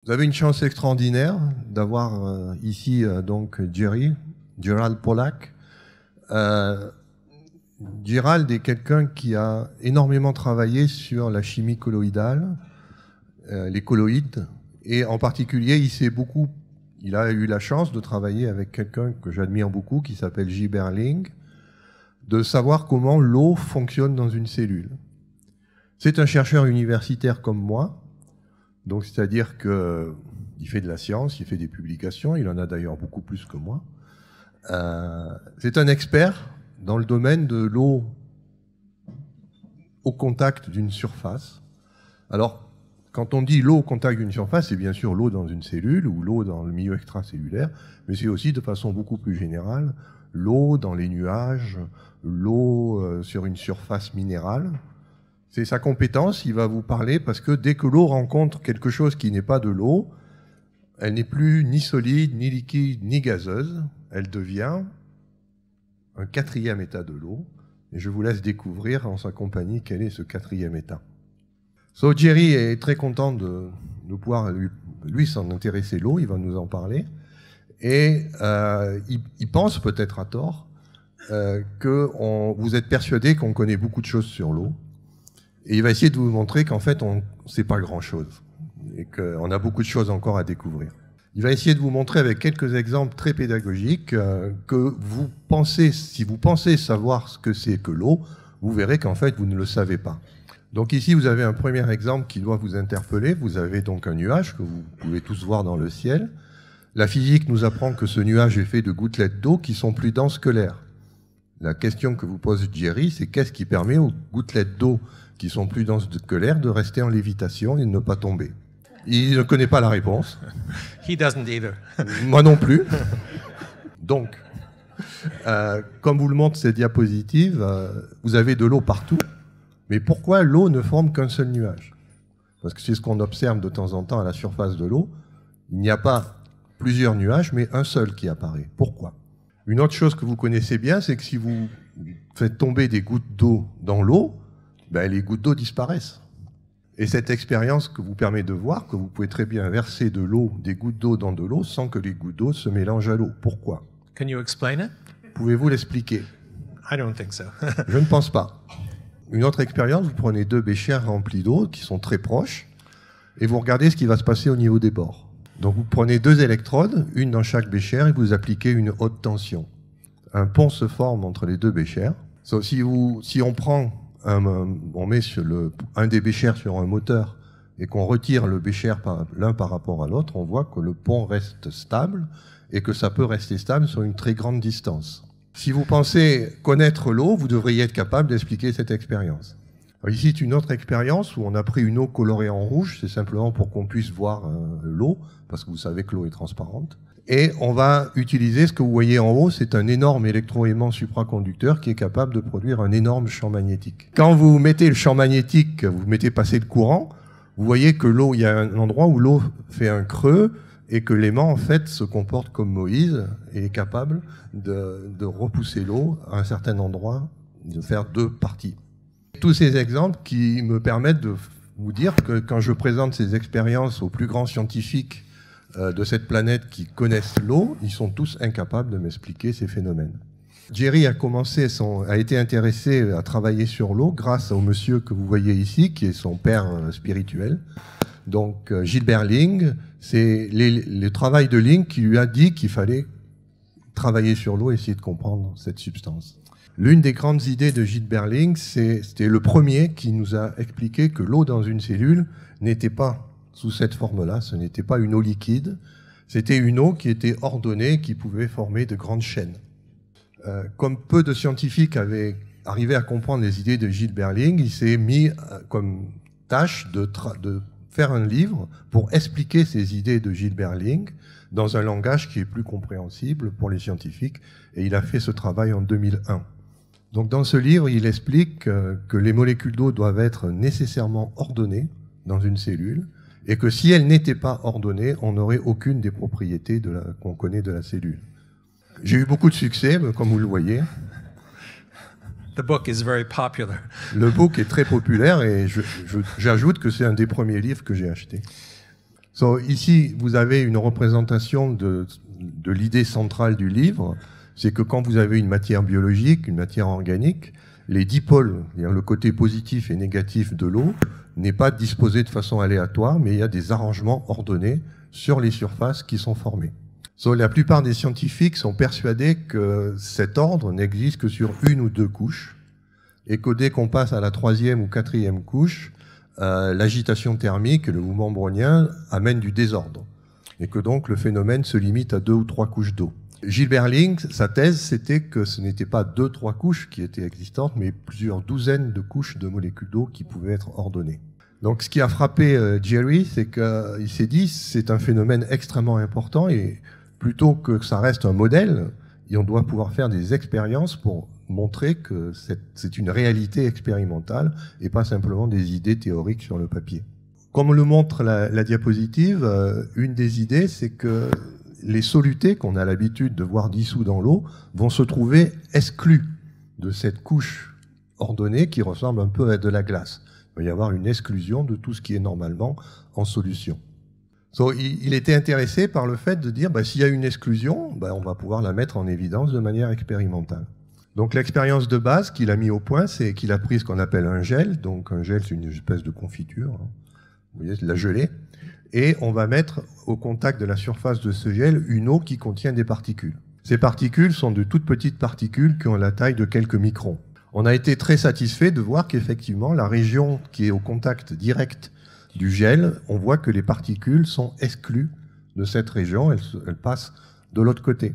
Vous avez une chance extraordinaire d'avoir ici donc Gerald Pollack. Gerald est quelqu'un qui a énormément travaillé sur la chimie colloïdale, les colloïdes, et en particulier, il a eu la chance de travailler avec quelqu'un que j'admire beaucoup, qui s'appelle J. Berling, de savoir comment l'eau fonctionne dans une cellule. C'est un chercheur universitaire comme moi, donc c'est-à-dire qu'il fait de la science, il fait des publications, il en a d'ailleurs beaucoup plus que moi. C'est un expert dans le domaine de l'eau au contact d'une surface. Alors, quand on dit l'eau au contact d'une surface, c'est bien sûr l'eau dans une cellule ou l'eau dans le milieu extracellulaire, mais c'est aussi de façon beaucoup plus générale l'eau dans les nuages, l'eau sur une surface minérale. C'est sa compétence, il va vous parler, parce que dès que l'eau rencontre quelque chose qui n'est pas de l'eau, elle n'est plus ni solide, ni liquide, ni gazeuse. Elle devient un quatrième état de l'eau. Et je vous laisse découvrir en sa compagnie quel est ce quatrième état. So, Jerry est très content de pouvoir lui s'en intéresser l'eau, il va nous en parler. Et il pense peut-être à tort que vous êtes persuadé qu'on connaît beaucoup de choses sur l'eau. Et il va essayer de vous montrer qu'en fait, on ne sait pas grand-chose et qu'on a beaucoup de choses encore à découvrir. Il va essayer de vous montrer avec quelques exemples très pédagogiques que si vous pensez savoir ce que c'est que l'eau, vous verrez qu'en fait, vous ne le savez pas. Donc ici, vous avez un premier exemple qui doit vous interpeller. Vous avez donc un nuage que vous pouvez tous voir dans le ciel. La physique nous apprend que ce nuage est fait de gouttelettes d'eau qui sont plus denses que l'air. La question que vous pose Jerry, c'est qu'est-ce qui permet aux gouttelettes d'eau qui sont plus denses que l'air de rester en lévitation et de ne pas tomber? Il ne connaît pas la réponse. He doesn't either. Moi non plus. Donc, comme vous le montre cette diapositive, vous avez de l'eau partout. Mais pourquoi l'eau ne forme qu'un seul nuage? Parce que c'est ce qu'on observe de temps en temps à la surface de l'eau. Il n'y a pas plusieurs nuages, mais un seul qui apparaît. Pourquoi? Une autre chose que vous connaissez bien, c'est que si vous faites tomber des gouttes d'eau dans l'eau, les gouttes d'eau disparaissent. Et cette expérience que vous permet de voir que vous pouvez très bien verser de l'eau, des gouttes d'eau dans de l'eau, sans que les gouttes d'eau se mélangent à l'eau. Pourquoi? Can you explain it? Pouvez-vous l'expliquer? I don't think so. Je ne pense pas. Une autre expérience, vous prenez deux béchers remplis d'eau qui sont très proches et vous regardez ce qui va se passer au niveau des bords. Donc vous prenez deux électrodes, une dans chaque bécher, et vous appliquez une haute tension. Un pont se forme entre les deux béchers. Si on prend on met un des béchers sur un moteur et qu'on retire le bécher l'un par rapport à l'autre, on voit que le pont reste stable et que ça peut rester stable sur une très grande distance. Si vous pensez connaître l'eau, vous devriez être capable d'expliquer cette expérience. Alors ici, c'est une autre expérience où on a pris une eau colorée en rouge, c'est simplement pour qu'on puisse voir l'eau, parce que vous savez que l'eau est transparente. Et on va utiliser ce que vous voyez en haut, c'est un énorme électroaimant supraconducteur qui est capable de produire un énorme champ magnétique. Quand vous mettez le champ magnétique, vous mettez passer le courant, vous voyez que l'eau, il y a un endroit où l'eau fait un creux et que l'aimant, en fait, se comporte comme Moïse et est capable de repousser l'eau à un certain endroit, de faire deux parties. Tous ces exemples qui me permettent de vous dire que quand je présente ces expériences aux plus grands scientifiques de cette planète qui connaissent l'eau, ils sont tous incapables de m'expliquer ces phénomènes. Jerry a été intéressé à travailler sur l'eau grâce au monsieur que vous voyez ici, qui est son père spirituel. Donc Gilles Berling, c'est le travail de Ling qui lui a dit qu'il fallait travailler sur l'eau et essayer de comprendre cette substance. L'une des grandes idées de Gilles Berling, c'était le premier qui nous a expliqué que l'eau dans une cellule n'était pas sous cette forme-là, ce n'était pas une eau liquide, c'était une eau qui était ordonnée, qui pouvait former de grandes chaînes. Comme peu de scientifiques avaient arrivé à comprendre les idées de Gilles Berling, il s'est mis comme tâche de faire un livre pour expliquer ces idées de Gilles Berling dans un langage qui est plus compréhensible pour les scientifiques, et il a fait ce travail en 2001. Donc dans ce livre, il explique que les molécules d'eau doivent être nécessairement ordonnées dans une cellule, et que si elles n'étaient pas ordonnées, on n'aurait aucune des propriétés qu'on connaît de la cellule. J'ai eu beaucoup de succès, comme vous le voyez. The book is very popular. Le book est très populaire et j'ajoute que c'est un des premiers livres que j'ai acheté. Ici, vous avez une représentation de l'idée centrale du livre, c'est que quand vous avez une matière biologique, une matière organique, les dipôles, c'est-à-dire le côté positif et négatif de l'eau, n'est pas disposé de façon aléatoire, mais il y a des arrangements ordonnés sur les surfaces qui sont formées. La plupart des scientifiques sont persuadés que cet ordre n'existe que sur une ou deux couches, et que dès qu'on passe à la troisième ou quatrième couche, l'agitation thermique et le mouvement brownien amènent du désordre, et que donc le phénomène se limite à 2 ou 3 couches d'eau. Gilbert Ling, sa thèse, c'était que ce n'était pas 2-3 couches qui étaient existantes, mais plusieurs douzaines de couches de molécules d'eau qui pouvaient être ordonnées. Donc ce qui a frappé Jerry, c'est qu'il s'est dit c'est un phénomène extrêmement important et plutôt que ça reste un modèle, on doit pouvoir faire des expériences pour montrer que c'est une réalité expérimentale et pas simplement des idées théoriques sur le papier. Comme le montre la diapositive, une des idées, c'est que les solutés qu'on a l'habitude de voir dissous dans l'eau vont se trouver exclus de cette couche ordonnée qui ressemble un peu à de la glace. Il va y avoir une exclusion de tout ce qui est normalement en solution. Il était intéressé par le fait de dire s'il y a une exclusion, on va pouvoir la mettre en évidence de manière expérimentale. Donc l'expérience de base qu'il a mis au point, c'est qu'il a pris ce qu'on appelle un gel. Donc un gel, c'est une espèce de confiture. Vous voyez, de la gelée. Et on va mettre au contact de la surface de ce gel une eau qui contient des particules. Ces particules sont de toutes petites particules qui ont la taille de quelques microns. On a été très satisfait de voir qu'effectivement, la région qui est au contact direct du gel, on voit que les particules sont exclues de cette région, elles passent de l'autre côté.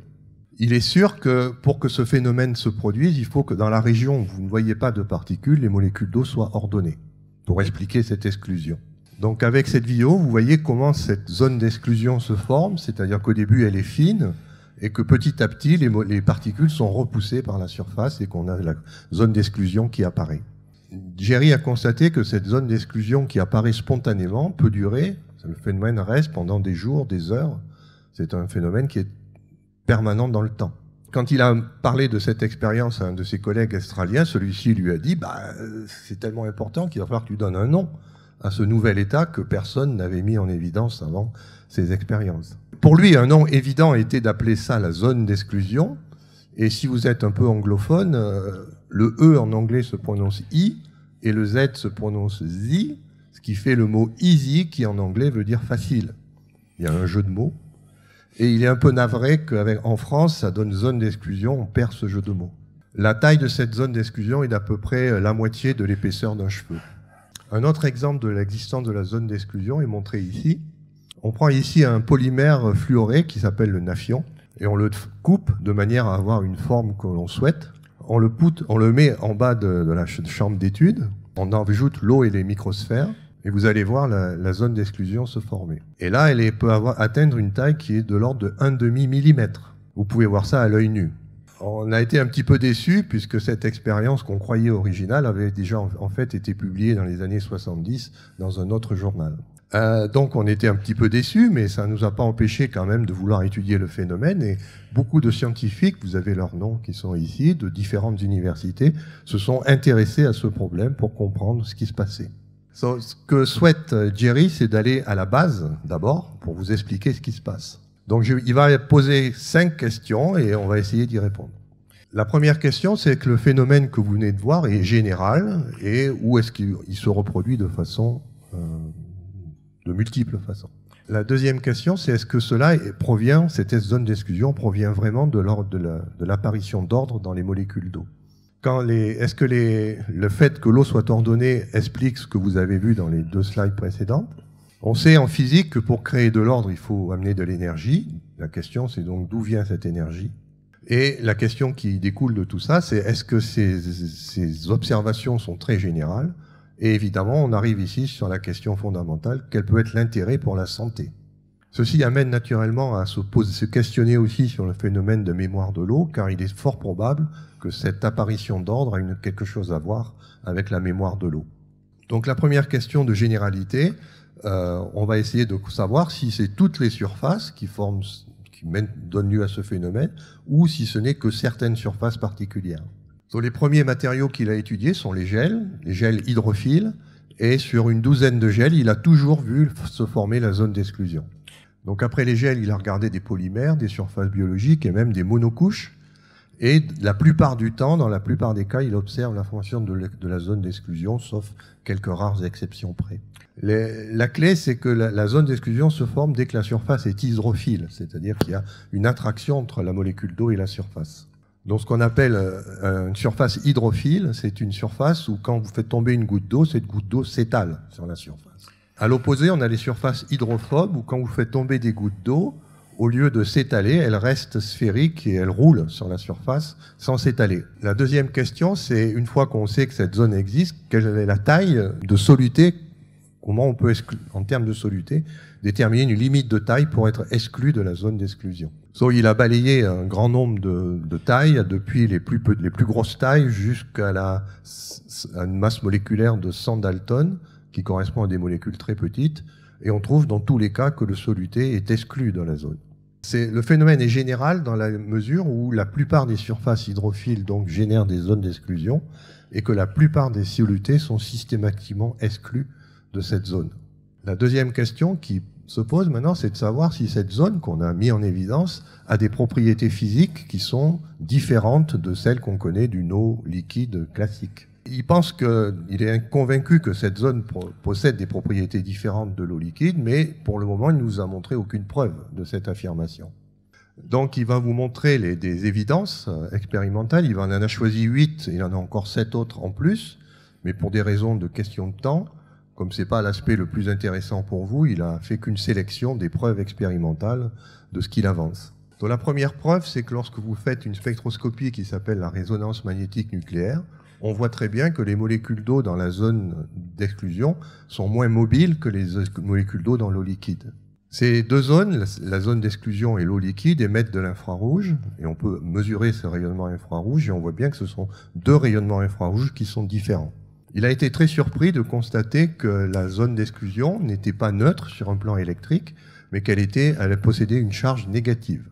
Il est sûr que pour que ce phénomène se produise, il faut que dans la région où vous ne voyez pas de particules, les molécules d'eau soient ordonnées pour expliquer cette exclusion. Donc avec cette vidéo, vous voyez comment cette zone d'exclusion se forme, c'est-à-dire qu'au début elle est fine et que petit à petit les particules sont repoussées par la surface et qu'on a la zone d'exclusion qui apparaît. Jerry a constaté que cette zone d'exclusion qui apparaît spontanément peut durer, le phénomène reste pendant des jours, des heures, c'est un phénomène qui est permanent dans le temps. Quand il a parlé de cette expérience à un de ses collègues australiens, celui-ci lui a dit c'est tellement important qu'il va falloir que tu donnes un nom à ce nouvel état que personne n'avait mis en évidence avant ces expériences. Pour lui, un nom évident était d'appeler ça la zone d'exclusion. Et si vous êtes un peu anglophone, le E en anglais se prononce I et le Z se prononce Z, ce qui fait le mot easy qui en anglais veut dire facile. Il y a un jeu de mots. Et il est un peu navré qu'en France, ça donne zone d'exclusion, on perd ce jeu de mots. La taille de cette zone d'exclusion est d'à peu près la moitié de l'épaisseur d'un cheveu. Un autre exemple de l'existence de la zone d'exclusion est montré ici. On prend ici un polymère fluoré qui s'appelle le naphion et on le coupe de manière à avoir une forme que l'on souhaite. On le met en bas de la chambre d'étude, on en ajoute l'eau et les microsphères et vous allez voir la zone d'exclusion se former. Et là, elle peut atteindre une taille qui est de l'ordre de 1/2 millimètre. Vous pouvez voir ça à l'œil nu. On a été un petit peu déçus puisque cette expérience qu'on croyait originale avait déjà en fait été publiée dans les années 70 dans un autre journal. Donc on était un petit peu déçus, mais ça ne nous a pas empêché quand même de vouloir étudier le phénomène. Et beaucoup de scientifiques, vous avez leurs noms qui sont ici, de différentes universités, se sont intéressés à ce problème pour comprendre ce qui se passait. Ce que souhaite Jerry, c'est d'aller à la base d'abord pour vous expliquer ce qui se passe. Donc il va poser 5 questions et on va essayer d'y répondre. La première question, c'est que le phénomène que vous venez de voir est général et où est-ce qu'il se reproduit de façon, de multiples façons. La deuxième question, c'est est-ce que cette zone d'exclusion provient vraiment de l'apparition d'ordre dans les molécules d'eau? Est-ce que le fait que l'eau soit ordonnée explique ce que vous avez vu dans les 2 slides précédentes? On sait en physique que pour créer de l'ordre, il faut amener de l'énergie. La question, c'est donc d'où vient cette énergie? Et la question qui découle de tout ça, c'est est-ce que ces observations sont très générales? Et évidemment, on arrive ici sur la question fondamentale, quel peut être l'intérêt pour la santé? Ceci amène naturellement à se questionner aussi sur le phénomène de mémoire de l'eau, car il est fort probable que cette apparition d'ordre a quelque chose à voir avec la mémoire de l'eau. Donc la première question de généralité, on va essayer de savoir si c'est toutes les surfaces qui donnent lieu à ce phénomène, ou si ce n'est que certaines surfaces particulières. Donc, les premiers matériaux qu'il a étudiés sont les gels hydrophiles, Et sur une douzaine de gels, il a toujours vu se former la zone d'exclusion. Donc après les gels, il a regardé des polymères, des surfaces biologiques et même des monocouches. Et la plupart du temps, dans la plupart des cas, il observe la formation de la zone d'exclusion, sauf quelques rares exceptions près. La clé, c'est que la zone d'exclusion se forme dès que la surface est hydrophile, c'est-à-dire qu'il y a une attraction entre la molécule d'eau et la surface. Donc ce qu'on appelle une surface hydrophile, c'est une surface où quand vous faites tomber une goutte d'eau, cette goutte d'eau s'étale sur la surface. À l'opposé, on a les surfaces hydrophobes où quand vous faites tomber des gouttes d'eau, au lieu de s'étaler, elles restent sphériques et elles roulent sur la surface sans s'étaler. La deuxième question, c'est une fois qu'on sait que cette zone existe, quelle est la taille de soluté, comment on peut, en termes de soluté, déterminer une limite de taille pour être exclu de la zone d'exclusion. Il a balayé un grand nombre de tailles, depuis les plus grosses tailles jusqu'à une masse moléculaire de 100 Dalton, qui correspond à des molécules très petites, et on trouve dans tous les cas que le soluté est exclu de la zone. Le phénomène est général dans la mesure où la plupart des surfaces hydrophiles donc génèrent des zones d'exclusion, et que la plupart des solutés sont systématiquement exclus de cette zone. La deuxième question qui se pose maintenant, c'est de savoir si cette zone qu'on a mis en évidence a des propriétés physiques qui sont différentes de celles qu'on connaît d'une eau liquide classique. Il est convaincu que cette zone possède des propriétés différentes de l'eau liquide, mais pour le moment, il ne nous a montré aucune preuve de cette affirmation. Donc, il va vous montrer des évidences expérimentales. Il en a choisi 8, et il en a encore 7 autres en plus, mais pour des raisons de question de temps, comme ce n'est pas l'aspect le plus intéressant pour vous, il a fait qu'une sélection des preuves expérimentales de ce qu'il avance. Donc, la première preuve, c'est que lorsque vous faites une spectroscopie qui s'appelle la résonance magnétique nucléaire, on voit très bien que les molécules d'eau dans la zone d'exclusion sont moins mobiles que les molécules d'eau dans l'eau liquide. Ces deux zones, la zone d'exclusion et l'eau liquide, émettent de l'infrarouge, et on peut mesurer ce rayonnement infrarouge, et on voit bien que ce sont deux rayonnements infrarouges qui sont différents. Il a été très surpris de constater que la zone d'exclusion n'était pas neutre sur un plan électrique, mais qu'elle possédait une charge négative.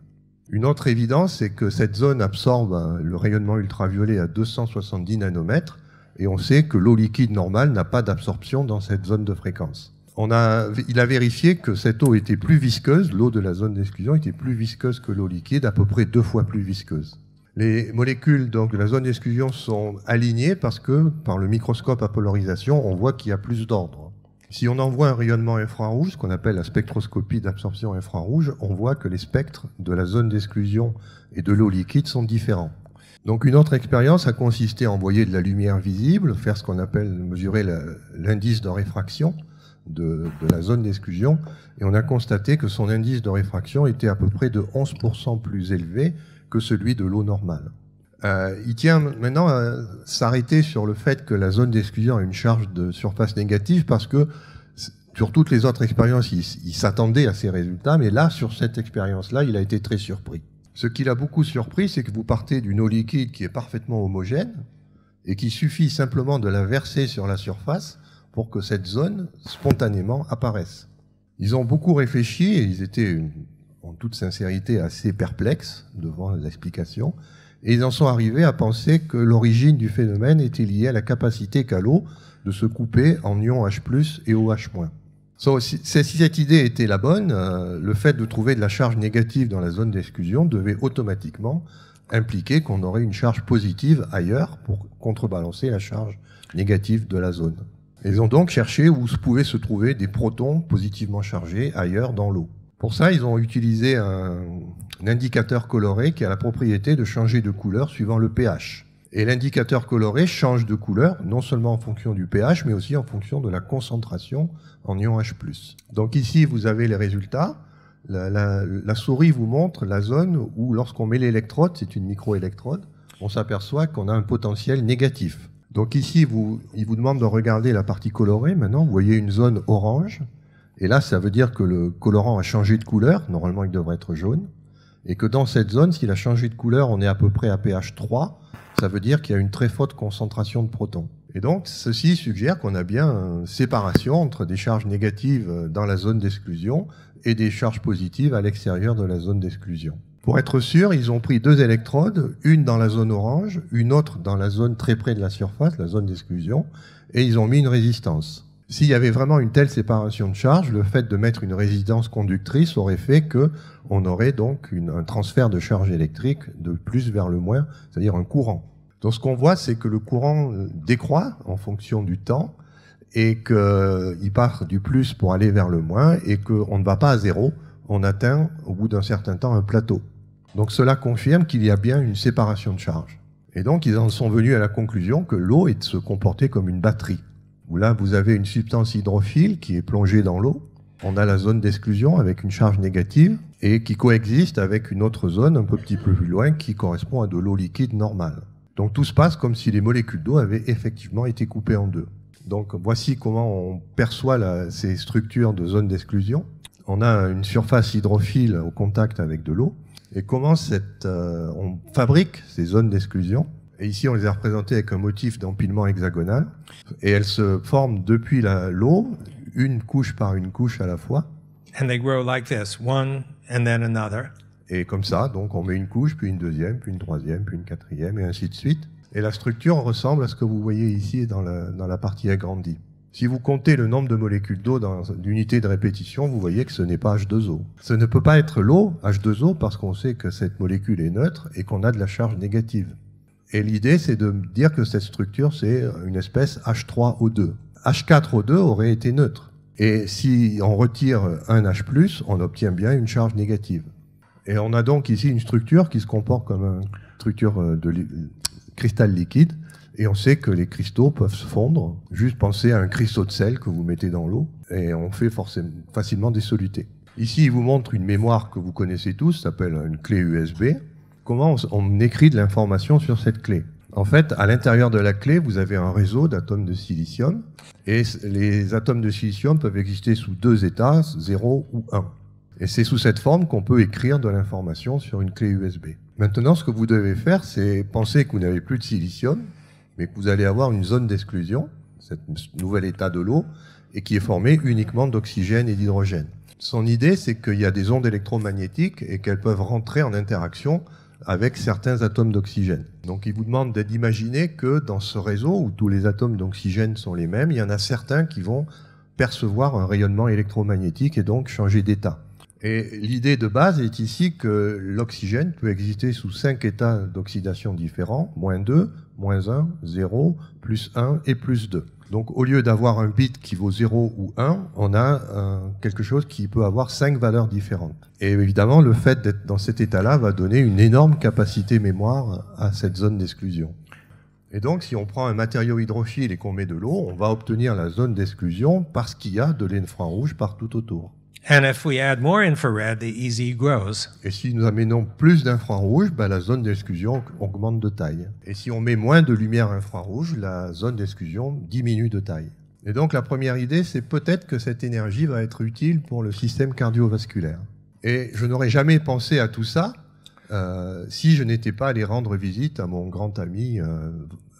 Une autre évidence, c'est que cette zone absorbe le rayonnement ultraviolet à 270 nanomètres, et on sait que l'eau liquide normale n'a pas d'absorption dans cette zone de fréquence. Il a vérifié que cette eau était plus visqueuse, l'eau de la zone d'exclusion était plus visqueuse que l'eau liquide, à peu près 2 fois plus visqueuse. Les molécules donc, de la zone d'exclusion sont alignées parce que, par le microscope à polarisation, on voit qu'il y a plus d'ordre. Si on envoie un rayonnement infrarouge, ce qu'on appelle la spectroscopie d'absorption infrarouge, on voit que les spectres de la zone d'exclusion et de l'eau liquide sont différents. Donc une autre expérience a consisté à envoyer de la lumière visible, faire ce qu'on appelle mesurer l'indice de réfraction de la zone d'exclusion, et on a constaté que son indice de réfraction était à peu près de 11% plus élevé que celui de l'eau normale. Il tient maintenant à s'arrêter sur le fait que la zone d'exclusion a une charge de surface négative parce que sur toutes les autres expériences, il s'attendait à ces résultats, mais là, sur cette expérience-là, il a été très surpris. Ce qui l'a beaucoup surpris, c'est que vous partez d'une eau liquide qui est parfaitement homogène et qu'il suffit simplement de la verser sur la surface pour que cette zone, spontanément, apparaisse. Ils ont beaucoup réfléchi et ils étaient, en toute sincérité, assez perplexes devant l'explication. Et ils en sont arrivés à penser que l'origine du phénomène était liée à la capacité qu'a l'eau de se couper en ions H+, et OH-. Si cette idée était la bonne, le fait de trouver de la charge négative dans la zone d'exclusion devait automatiquement impliquer qu'on aurait une charge positive ailleurs pour contrebalancer la charge négative de la zone. Ils ont donc cherché où pouvaient se trouver des protons positivement chargés ailleurs dans l'eau. Pour ça, ils ont utilisé un indicateur coloré qui a la propriété de changer de couleur suivant le pH. Et l'indicateur coloré change de couleur non seulement en fonction du pH, mais aussi en fonction de la concentration en ions H+. Donc ici, vous avez les résultats. La souris vous montre la zone où, lorsqu'on met l'électrode, c'est une microélectrode, on s'aperçoit qu'on a un potentiel négatif. Donc ici, il vous demande de regarder la partie colorée. Maintenant, vous voyez une zone orange. Et là, ça veut dire que le colorant a changé de couleur. Normalement, il devrait être jaune. Et que dans cette zone, s'il a changé de couleur, on est à peu près à pH 3. Ça veut dire qu'il y a une très forte concentration de protons. Et donc, ceci suggère qu'on a bien une séparation entre des charges négatives dans la zone d'exclusion et des charges positives à l'extérieur de la zone d'exclusion. Pour être sûr, ils ont pris 2 électrodes, une dans la zone orange, une autre dans la zone très près de la surface, la zone d'exclusion, et ils ont mis une résistance. S'il y avait vraiment une telle séparation de charge, le fait de mettre une résistance conductrice aurait fait qu'on aurait donc un transfert de charge électrique de plus vers le moins, c'est-à-dire un courant. Donc ce qu'on voit, c'est que le courant décroît en fonction du temps et qu'il part du plus pour aller vers le moins et qu'on ne va pas à zéro, on atteint au bout d'un certain temps un plateau. Donc cela confirme qu'il y a bien une séparation de charge. Et donc ils en sont venus à la conclusion que l'eau est de se comporter comme une batterie. Où là, vous avez une substance hydrophile qui est plongée dans l'eau. On a la zone d'exclusion avec une charge négative et qui coexiste avec une autre zone un petit peu plus loin qui correspond à de l'eau liquide normale. Donc tout se passe comme si les molécules d'eau avaient effectivement été coupées en deux. Donc voici comment on perçoit ces structures de zone d'exclusion. On a une surface hydrophile au contact avec de l'eau et comment on fabrique ces zones d'exclusion. Et ici, on les a représentées avec un motif d'empilement hexagonal. Et elles se forment depuis l'eau, une couche par une couche à la fois. And they grow like this, one and then another. Et comme ça, donc on met une couche, puis une deuxième, puis une troisième, puis une quatrième, et ainsi de suite. Et la structure ressemble à ce que vous voyez ici dans la partie agrandie. Si vous comptez le nombre de molécules d'eau dans l'unité de répétition, vous voyez que ce n'est pas H2O. Ce ne peut pas être l'eau, H2O, parce qu'on sait que cette molécule est neutre et qu'on a de la charge négative. Et l'idée, c'est de dire que cette structure, c'est une espèce H3O2. H4O2 aurait été neutre. Et si on retire un H+, on obtient bien une charge négative. Et on a donc ici une structure qui se comporte comme une structure de cristal liquide. Et on sait que les cristaux peuvent se fondre. Juste pensez à un cristaux de sel que vous mettez dans l'eau. Et on fait facilement des solutés. Ici, il vous montre une mémoire que vous connaissez tous, ça s'appelle une clé USB. Comment on écrit de l'information sur cette clé? En fait, à l'intérieur de la clé, vous avez un réseau d'atomes de silicium. Et les atomes de silicium peuvent exister sous deux états, 0 ou 1. Et c'est sous cette forme qu'on peut écrire de l'information sur une clé USB. Maintenant, ce que vous devez faire, c'est penser que vous n'avez plus de silicium, mais que vous allez avoir une zone d'exclusion, cet nouvel état de l'eau, et qui est formé uniquement d'oxygène et d'hydrogène. Son idée, c'est qu'il y a des ondes électromagnétiques et qu'elles peuvent rentrer en interaction avec certains atomes d'oxygène. Donc il vous demande d'imaginer que dans ce réseau où tous les atomes d'oxygène sont les mêmes, il y en a certains qui vont percevoir un rayonnement électromagnétique et donc changer d'état. Et l'idée de base est ici que l'oxygène peut exister sous 5 états d'oxydation différents, -2, -1, 0, +1 et +2. Donc au lieu d'avoir un bit qui vaut 0 ou 1, on a quelque chose qui peut avoir 5 valeurs différentes. Et évidemment, le fait d'être dans cet état-là va donner une énorme capacité mémoire à cette zone d'exclusion. Et donc, si on prend un matériau hydrophile et qu'on met de l'eau, on va obtenir la zone d'exclusion parce qu'il y a de l'infrarouge partout autour. And if we add more infrared, the EZ grows. Et si nous amenons plus d'infrarouge, la zone d'exclusion augmente de taille. Et si on met moins de lumière infrarouge, la zone d'exclusion diminue de taille. Et donc la première idée, c'est peut-être que cette énergie va être utile pour le système cardiovasculaire. Et je n'aurais jamais pensé à tout ça si je n'étais pas allé rendre visite à mon grand ami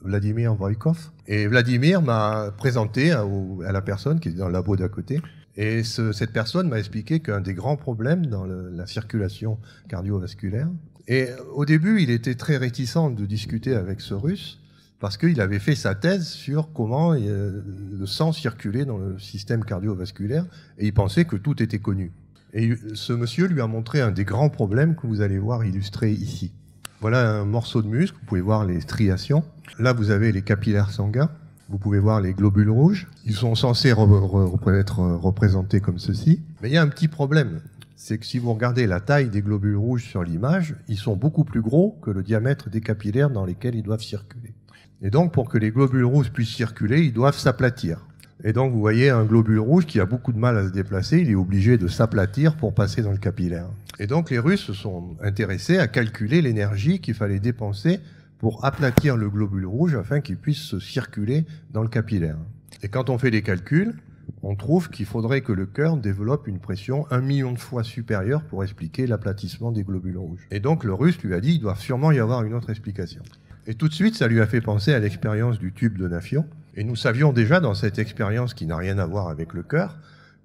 Vladimir Voykov. Et Vladimir m'a présenté à la personne qui est dans le labo d'à côté. Et cette personne m'a expliqué qu'un des grands problèmes dans la circulation cardiovasculaire, et au début il était très réticent de discuter avec ce Russe, parce qu'il avait fait sa thèse sur comment le sang circulait dans le système cardiovasculaire, et il pensait que tout était connu. Et ce monsieur lui a montré un des grands problèmes que vous allez voir illustré ici. Voilà un morceau de muscle, vous pouvez voir les striations. Là vous avez les capillaires sanguins. Vous pouvez voir les globules rouges. Ils sont censés être représentés comme ceci. Mais il y a un petit problème. C'est que si vous regardez la taille des globules rouges sur l'image, ils sont beaucoup plus gros que le diamètre des capillaires dans lesquels ils doivent circuler. Et donc, pour que les globules rouges puissent circuler, ils doivent s'aplatir. Et donc, vous voyez un globule rouge qui a beaucoup de mal à se déplacer. Il est obligé de s'aplatir pour passer dans le capillaire. Et donc, les Russes se sont intéressés à calculer l'énergie qu'il fallait dépenser pour aplatir le globule rouge afin qu'il puisse se circuler dans le capillaire. Et quand on fait des calculs, on trouve qu'il faudrait que le cœur développe une pression 1 million de fois supérieure pour expliquer l'aplatissement des globules rouges. Et donc le Russe lui a dit, il doit sûrement y avoir une autre explication. Et tout de suite, ça lui a fait penser à l'expérience du tube de Nafion. Et nous savions déjà dans cette expérience qui n'a rien à voir avec le cœur,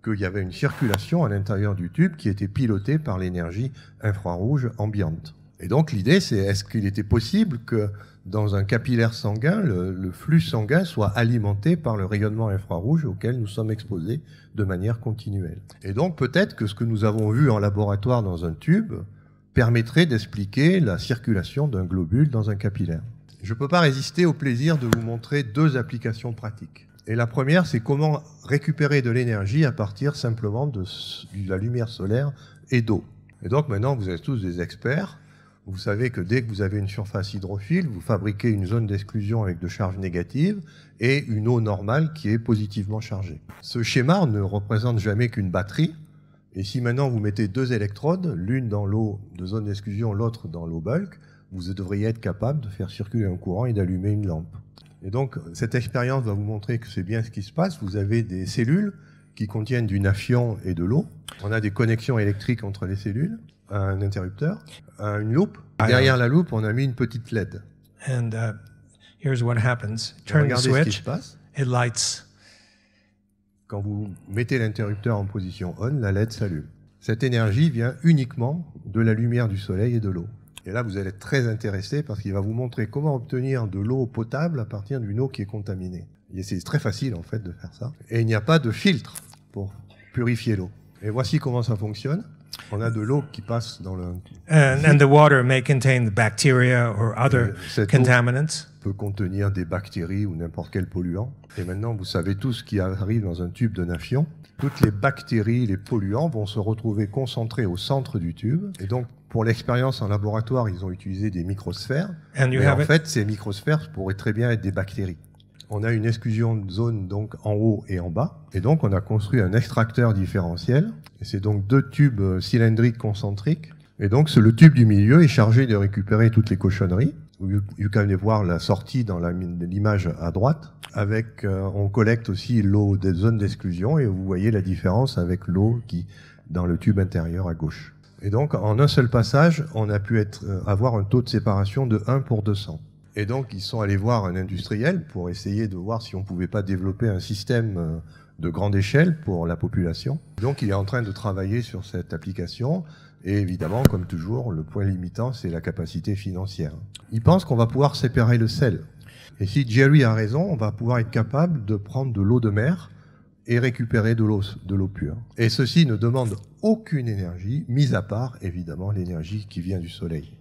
qu'il y avait une circulation à l'intérieur du tube qui était pilotée par l'énergie infrarouge ambiante. Et donc l'idée, c'est est-ce qu'il était possible que dans un capillaire sanguin, le flux sanguin soit alimenté par le rayonnement infrarouge auquel nous sommes exposés de manière continuelle. Et donc peut-être que ce que nous avons vu en laboratoire dans un tube permettrait d'expliquer la circulation d'un globule dans un capillaire. Je ne peux pas résister au plaisir de vous montrer deux applications pratiques. Et la première, c'est comment récupérer de l'énergie à partir simplement de la lumière solaire et d'eau. Et donc maintenant, vous êtes tous des experts. Vous savez que dès que vous avez une surface hydrophile, vous fabriquez une zone d'exclusion avec de charge négative et une eau normale qui est positivement chargée. Ce schéma ne représente jamais qu'une batterie. Et si maintenant vous mettez deux électrodes, l'une dans l'eau de zone d'exclusion, l'autre dans l'eau bulk, vous devriez être capable de faire circuler un courant et d'allumer une lampe. Et donc, cette expérience va vous montrer que c'est bien ce qui se passe. Vous avez des cellules qui contiennent du naphthion et de l'eau. On a des connexions électriques entre les cellules, un interrupteur, une loupe. Derrière la loupe, on a mis une petite LED. And here's what happens. Turn the Regardez ce qui switch, se passe. it lights. Quand vous mettez l'interrupteur en position on, la LED s'allume. Cette énergie vient uniquement de la lumière du soleil et de l'eau. Et là, vous allez être très intéressé parce qu'il va vous montrer comment obtenir de l'eau potable à partir d'une eau qui est contaminée. Et c'est très facile, en fait, de faire ça. Et il n'y a pas de filtre pour purifier l'eau. Et voici comment ça fonctionne. On a de l'eau qui passe dans le... And the water may contain the bacteria or other Cette eau contaminants. peut contenir des bactéries ou n'importe quel polluant. Et maintenant, vous savez tout ce qui arrive dans un tube de naphthion. Toutes les bactéries, les polluants vont se retrouver concentrés au centre du tube. Et donc, pour l'expérience en laboratoire, ils ont utilisé des microsphères. And you Mais en have it. fait, ces microsphères pourraient très bien être des bactéries. On a une exclusion de zone donc en haut et en bas. Et donc, on a construit un extracteur différentiel. Et c'est donc deux tubes cylindriques concentriques. Et donc, le tube du milieu est chargé de récupérer toutes les cochonneries. Vous pouvez voir la sortie dans l'image à droite. Avec, on collecte aussi l'eau des zones d'exclusion et vous voyez la différence avec l'eau qui dans le tube intérieur à gauche. Et donc, en un seul passage, on a pu avoir un taux de séparation de 1 pour 200. Et donc, ils sont allés voir un industriel pour essayer de voir si on pouvait pas développer un système de grande échelle pour la population. Donc, il est en train de travailler sur cette application. Et évidemment, comme toujours, le point limitant, c'est la capacité financière. Il pense qu'on va pouvoir séparer le sel. Et si Jerry a raison, on va pouvoir être capable de prendre de l'eau de mer et récupérer de l'eau pure. Et ceci ne demande aucune énergie, mis à part, évidemment, l'énergie qui vient du soleil.